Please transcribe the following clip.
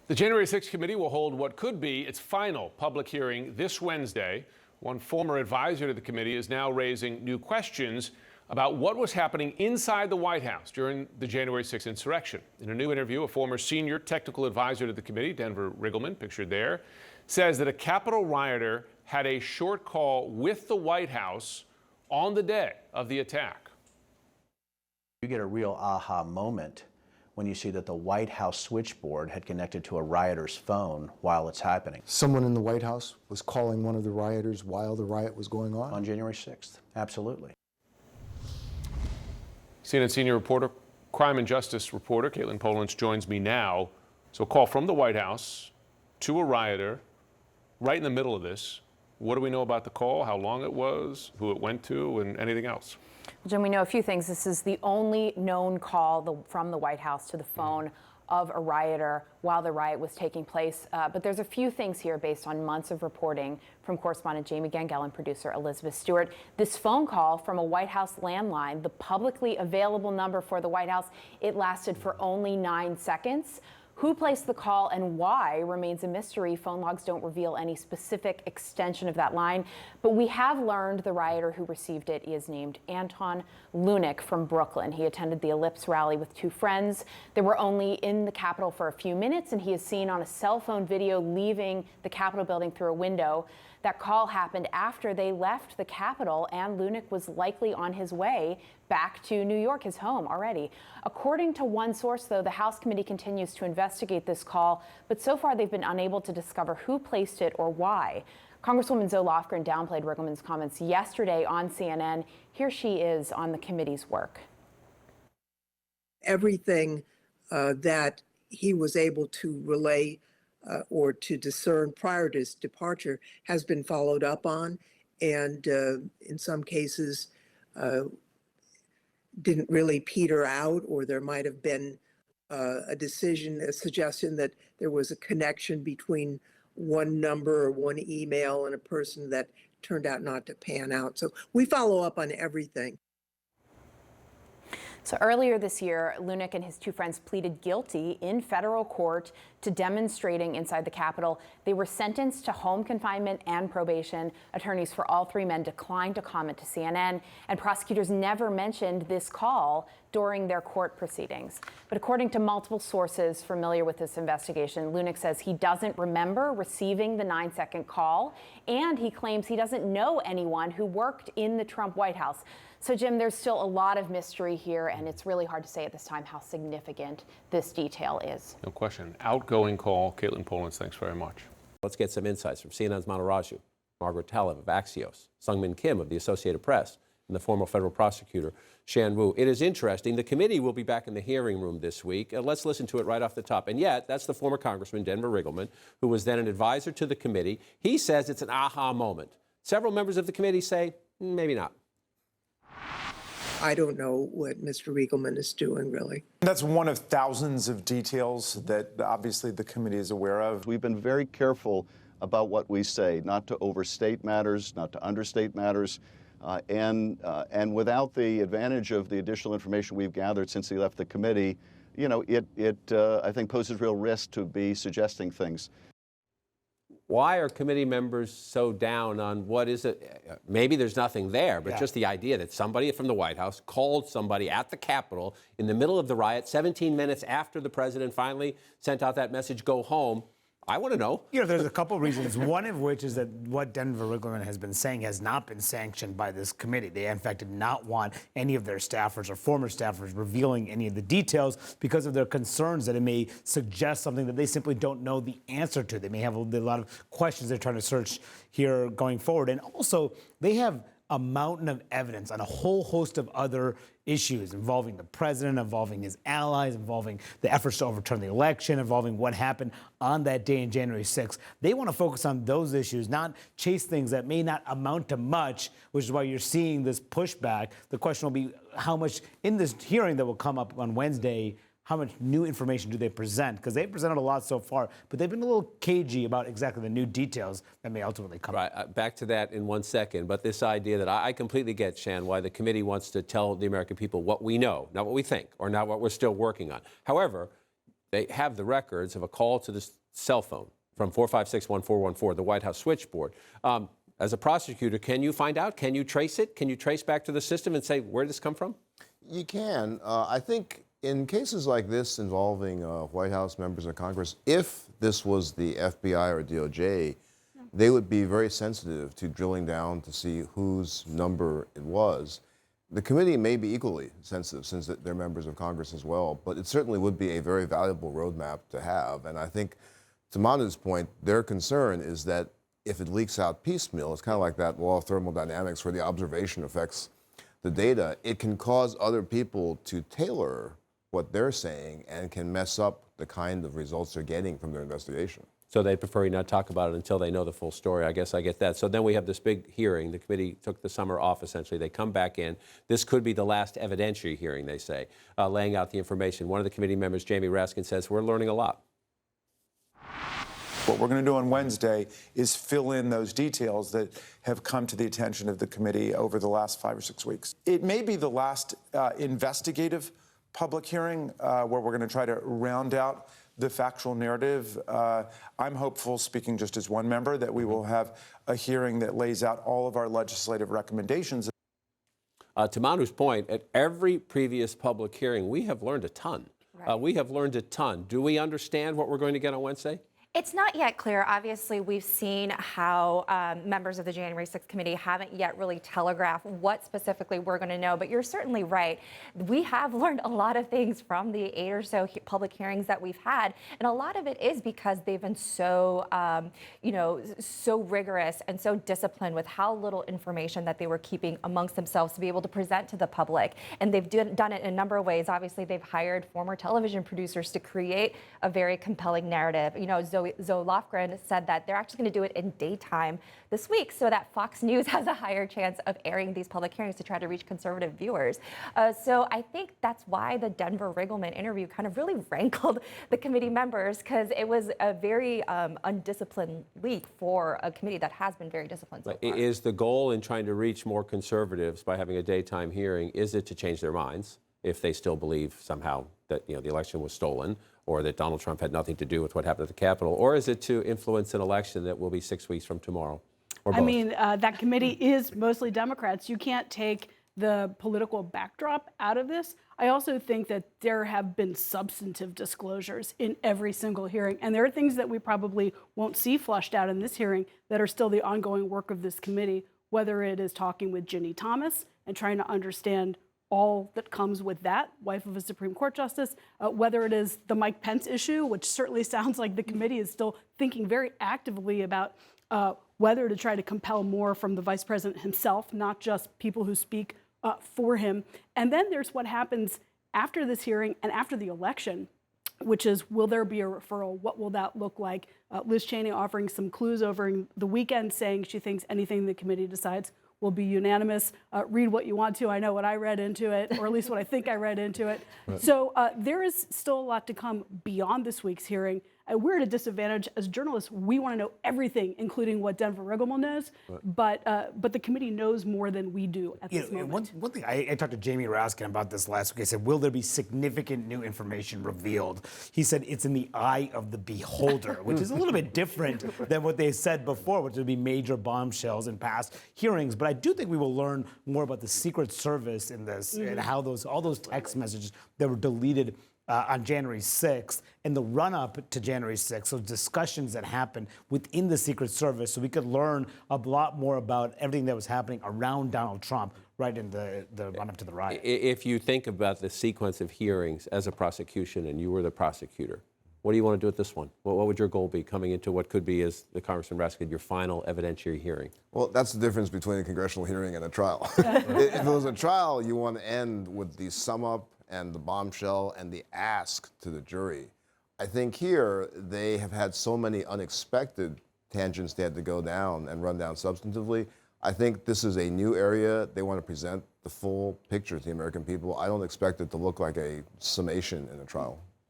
The January 6th committee will hold what could be its final public hearing this Wednesday. One former advisor to the committee is now raising new questions about what was happening inside the White House during the January 6th insurrection. In a new interview, a former senior technical advisor to the committee, Denver Riggleman, pictured there, says that a Capitol rioter had a short call with the White House on the day of the attack. You get a real aha moment when you see that the White House switchboard had connected to a rioter's phone while it's happening. Someone in the White House was calling one of the rioters while the riot was going on? On January 6th, absolutely. CNN senior reporter, crime and justice reporter Caitlin Polonz joins me now. So a call from the White House to a rioter right in the middle of this. What do we know about the call, how long it was, who it went to, and anything else? Jim, we know a few things. This is the only known call from the White House to the phone of a rioter while the riot was taking place. But there's a few things here based on months of reporting from correspondent Jamie Gangel and producer Elizabeth Stewart. This phone call from a White House landline, the publicly available number for the White House, it lasted for only 9 seconds. Who placed the call and why remains a mystery. Phone logs don't reveal any specific extension of that line, but we have learned the rioter who received it is named Anton Lunick from Brooklyn. He attended the Ellipse rally with 2 friends. They were only in the Capitol for a few minutes, and he is seen on a cell phone video leaving the Capitol building through a window. That call happened after they left the Capitol, and Lunick was likely on his way back to New York, his home already. According to one source, though, the House committee continues to investigate this call, but so far they've been unable to discover who placed it or why. Congresswoman Zoe Lofgren downplayed Riggleman's comments yesterday on CNN. Here she is on the committee's work. Everything that he was able to relay or to discern prior to his departure has been followed up on, and in some cases didn't really peter out, or there might have been a suggestion that there was a connection between one number or one email and a person that turned out not to pan out. So we follow up on everything. So earlier this year, Lunick and his 2 friends pleaded guilty in federal court to demonstrating inside the Capitol. They were sentenced to home confinement and probation. Attorneys for all 3 men declined to comment to CNN, and prosecutors never mentioned this call during their court proceedings. But according to multiple sources familiar with this investigation, Lunick says he doesn't remember receiving the 9-second call, and he claims he doesn't know anyone who worked in the Trump White House. So, Jim, there's still a lot of mystery here, and it's really hard to say at this time how significant this detail is. No question. Outgoing call. Caitlin Polonz, thanks very much. Let's get some insights from CNN's Manu Raju, Margaret Talev of Axios, Sungmin Kim of the Associated Press, and the former federal prosecutor, Shan Wu. It is interesting. The committee will be back in the hearing room this week. Let's listen to it right off the top. And yet, that's the former Congressman, Denver Riggleman, who was then an advisor to the committee. He says it's an aha moment. Several members of the committee say, maybe not. I don't know what Mr. Riggleman is doing, really. That's one of thousands of details that obviously the committee is aware of. We've been very careful about what we say, not to overstate matters, not to understate matters, and without the advantage of the additional information we've gathered since he left the committee, you know, it I think poses real risk to be suggesting things. Why are committee members so down on what is it? Maybe there's nothing there, but just the idea that somebody from the White House called somebody at the Capitol in the middle of the riot, 17 minutes after the president finally sent out that message, go home. I want to know. You know, there's a couple of reasons. One of which is that what Denver Riggleman has been saying has not been sanctioned by this committee. They, in fact, did not want any of their staffers or former staffers revealing any of the details because of their concerns that it may suggest something that they simply don't know the answer to. They may have a lot of questions they're trying to search here going forward. And also, they have a mountain of evidence on a whole host of other issues involving the president, involving his allies, involving the efforts to overturn the election, involving what happened on that day in January 6th. They want to focus on those issues, not chase things that may not amount to much, which is why you're seeing this pushback. The question will be how much in this hearing that will come up on Wednesday, how much new information do they present? Because they've presented a lot so far, but they've been a little cagey about exactly the new details that may ultimately come up. Right, back to that in 1 second, but this idea that I completely get, Shan, why the committee wants to tell the American people what we know, not what we think, or not what we're still working on. However, they have the records of a call to the cell phone from 456-1414, the White House switchboard. As a prosecutor, can you find out? Can you trace it? Can you trace back to the system and say, where did this come from? You can. I think in cases like this involving White House members of Congress, if this was the FBI or DOJ, they would be very sensitive to drilling down to see whose number it was. The committee may be equally sensitive since they're members of Congress as well, but it certainly would be a very valuable roadmap to have. And I think, to Manu's point, their concern is that if it leaks out piecemeal, it's kind of like that law of thermodynamics where the observation affects the data. It can cause other people to tailor what they're saying and can mess up the kind of results they're getting from their investigation. So they prefer you not talk about it until they know the full story. I guess I get that. So then we have this big hearing. The committee took the summer off, essentially. They come back in. This could be the last evidentiary hearing, they say, laying out the information. One of the committee members, Jamie Raskin, says, we're learning a lot. What we're going to do on Wednesday is fill in those details that have come to the attention of the committee over the last 5 or 6 weeks. It may be the last investigative public hearing where we're going to try to round out the factual narrative. I'm hopeful, speaking just as one member, that we will have a hearing that lays out all of our legislative recommendations. To Manu's point, at every previous public hearing, we have learned a ton. Right. We have learned a ton. Do we understand what we're going to get on Wednesday? It's not yet clear. Obviously, we've seen how members of the January 6th committee haven't yet really telegraphed what specifically we're going to know. But you're certainly right. We have learned a lot of things from the 8 or so public hearings that we've had. And a lot of it is because they've been so, so rigorous and so disciplined with how little information that they were keeping amongst themselves to be able to present to the public. And they've done it in a number of ways. Obviously, they've hired former television producers to create a very compelling narrative. Zoe Lofgren said that they're actually going to do it in daytime this week so that Fox News has a higher chance of airing these public hearings to try to reach conservative viewers. So I think that's why the Denver Riggleman interview kind of really rankled the committee members, because it was a very undisciplined leak for a committee that has been very disciplined so far. Is the goal in trying to reach more conservatives by having a daytime hearing, is it to change their minds if they still believe somehow that the election was stolen, or that Donald Trump had nothing to do with what happened at the Capitol? Or is it to influence an election that will be 6 weeks from tomorrow? Or both? I mean, that committee is mostly Democrats. You can't take the political backdrop out of this. I also think that there have been substantive disclosures in every single hearing. And there are things that we probably won't see flushed out in this hearing that are still the ongoing work of this committee, whether it is talking with Ginny Thomas and trying to understand all that comes with that, wife of a Supreme Court justice, whether it is the Mike Pence issue, which certainly sounds like the committee is still thinking very actively about whether to try to compel more from the vice president himself, not just people who speak for him. And then there's what happens after this hearing and after the election, which is, will there be a referral? What will that look like? Liz Cheney offering some clues over the weekend, saying she thinks anything the committee decides will be unanimous. Read what you want to. I know what I read into it, or at least what I think I read into it. Right. So there is still a lot to come beyond this week's hearing. We're at a disadvantage as journalists. We want to know everything, including what Denver Riggleman knows. Right. But the committee knows more than we do at this moment. One thing, I talked to Jamie Raskin about this last week. I said, will there be significant new information revealed? He said it's in the eye of the beholder, which is a little bit different than what they said before, which would be major bombshells in past hearings. But I do think we will learn more about the Secret Service in this and how all those text messages that were deleted on January 6th and the run-up to January 6th, so discussions that happened within the Secret Service, so we could learn a lot more about everything that was happening around Donald Trump right in the run-up to the riot. If you think about the sequence of hearings as a prosecution and you were the prosecutor, what do you want to do with this one? What would your goal be coming into what could be, as the Congressman Raskin, your final evidentiary hearing? Well, that's the difference between a congressional hearing and a trial. If it was a trial, you want to end with the sum up and the bombshell and the ask to the jury. I think here they have had so many unexpected tangents they had to go down and run down substantively. I think this is a new area. They want to present the full picture to the American people. I don't expect it to look like a summation in a trial.